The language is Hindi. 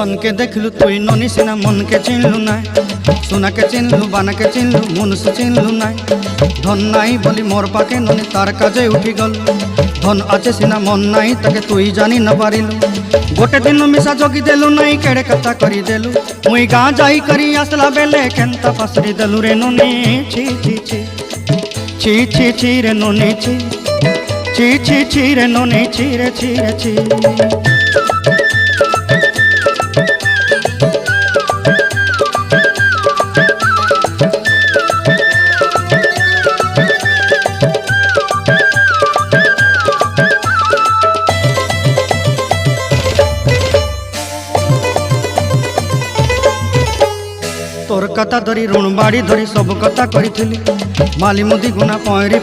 धन के देखलु तुई ननी सिना मन के चिन्हलु ना सोना के चिन्हलु बाना के चिन्हलु मुनुष चिन्हलु ना धन नाई बोली मोर पाके ननी तार काजे उठी गल धन आचे सिना मन नाई ताके तुई जानी न पारिलु गोटे दिन मिसा जोगी देलु नाई केड़े कथा करी देलु मुई गाँ जाई करी आसला बेले केंता फासरी देलु रे ननी छी छी छी छी छी छी रे ननी छी छी छी छी रे ननी छी रे छी रे छी। तोर कथा धरी ऋण बाड़ी धरी सब कथा करी माली मुदी गुना पहरी